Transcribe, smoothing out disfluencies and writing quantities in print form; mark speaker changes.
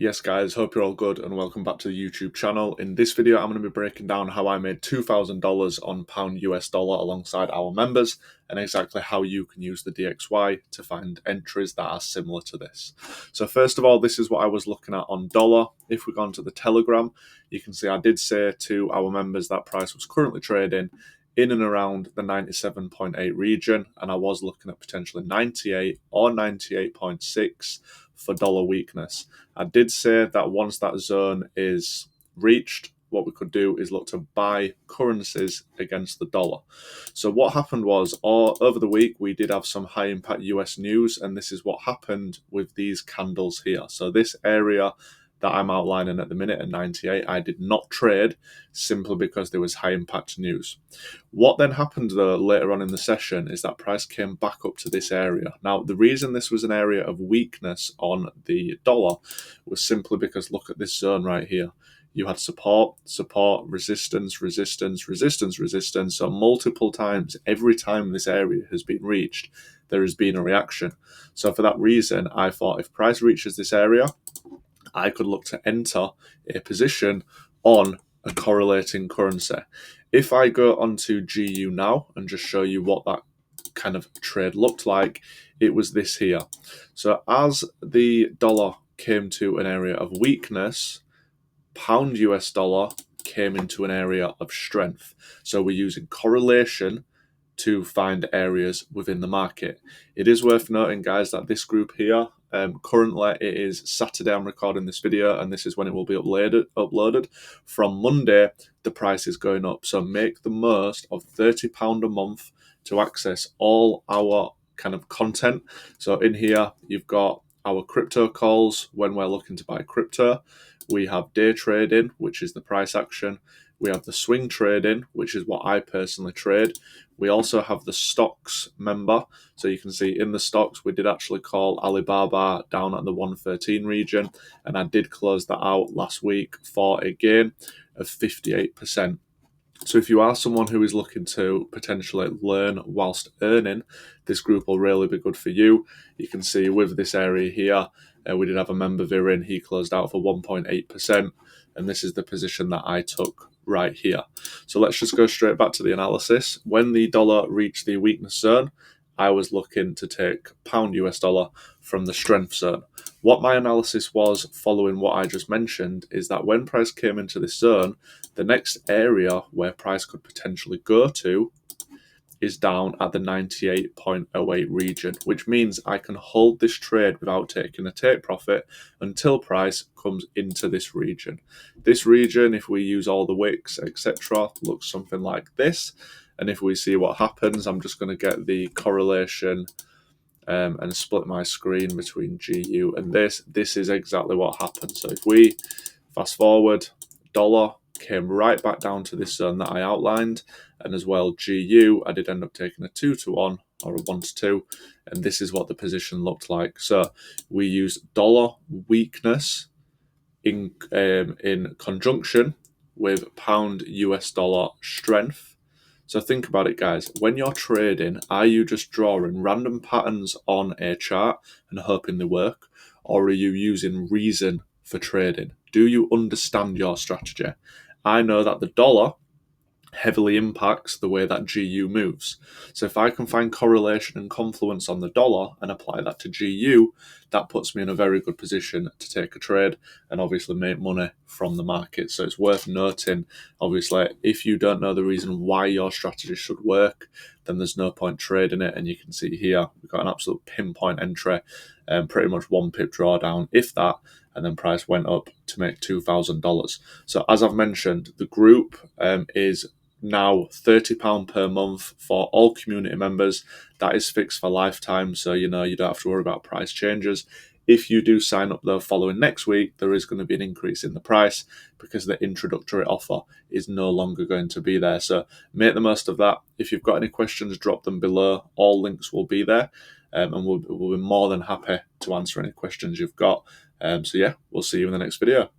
Speaker 1: Yes guys, hope you're all good and welcome back to the YouTube channel. In this video I'm going to be breaking down how I made $2,000 on pound US dollar alongside our members and exactly how you can use the DXY to find entries that are similar to this. So first of all, this is what I was looking at on dollar. If we go onto the Telegram, you can see I did say to our members that price was currently trading in and around the 97.8 region, and I was looking at potentially 98 or 98.6 for dollar weakness. I did say that once that zone is reached, what we could do is look to buy currencies against the dollar. So what happened was, over the week, we did have some high impact US news, and this is what happened with these candles here. So this area that I'm outlining at the minute at 98, I did not trade simply because there was high impact news. What then happened though later on in the session is that price came back up to this area. Now, the reason this was an area of weakness on the dollar was simply because look at this zone right here. You had support, resistance, resistance, resistance, resistance. So multiple times, every time this area has been reached, there has been a reaction. So for that reason, I thought if price reaches this area, I could look to enter a position on a correlating currency. If I go onto GU now and just show you what that kind of trade looked like, it was this here. So as the dollar came to an area of weakness, pound US dollar came into an area of strength. So we're using correlation to find areas within the market. It is worth noting, guys, that this group here, currently it is Saturday I'm recording this video, and this is when it will be uploaded. From Monday, the price is going up. So make the most of £30 a month to access all our kind of content. So in here, you've got our crypto calls when we're looking to buy crypto. We have day trading, which is the price action. We have the swing trading, which is what I personally trade. We also have the stocks member. So you can see in the stocks, we did actually call Alibaba down at the 113 region. And I did close that out last week for a gain of 58%. So if you are someone who is looking to potentially learn whilst earning, this group will really be good for you. You can see with this area here, we did have a member Virin. He closed out for 1.8%. And this is the position that I took right here. So let's just go straight back to the analysis. When the dollar reached the weakness zone, I was looking to take pound US dollar from the strength zone. What my analysis was following what I just mentioned is that when price came into this zone, the next area where price could potentially go to is down at the 98.08 region, which means I can hold this trade without taking a take profit until price comes into this region. This region, if we use all the wicks, etc., looks something like this. And if we see what happens, I'm just going to get the correlation and split my screen between GU and this. This is exactly what happened. So if we fast forward, dollar came right back down to this zone that I outlined, and as well GU, I did end up taking a 2-to-1 or a 1-to-2, and this is what the position looked like. So we used dollar weakness in conjunction with pound US dollar strength. So think about it, guys. When you're trading, are you just drawing random patterns on a chart and hoping they work, or are you using reason for trading? Do you understand your strategy? I know that the dollar heavily impacts the way that GU moves. So if I can find correlation and confluence on the dollar and apply that to GU, that puts me in a very good position to take a trade and obviously make money from the market. So it's worth noting, obviously, if you don't know the reason why your strategy should work, then there's no point trading it. And you can see here, we've got an absolute pinpoint entry and pretty much 1 pip drawdown, if that, and then price went up to make $2,000. So as I've mentioned, the group is now £30 per month for all community members. That is fixed for lifetime, so you don't have to worry about price changes. If you do sign up though following next week, there is going to be an increase in the price because the introductory offer is no longer going to be there. So make the most of that. If you've got any questions, drop them below. All links will be there, and we'll be more than happy to answer any questions you've got. So yeah, we'll see you in the next video.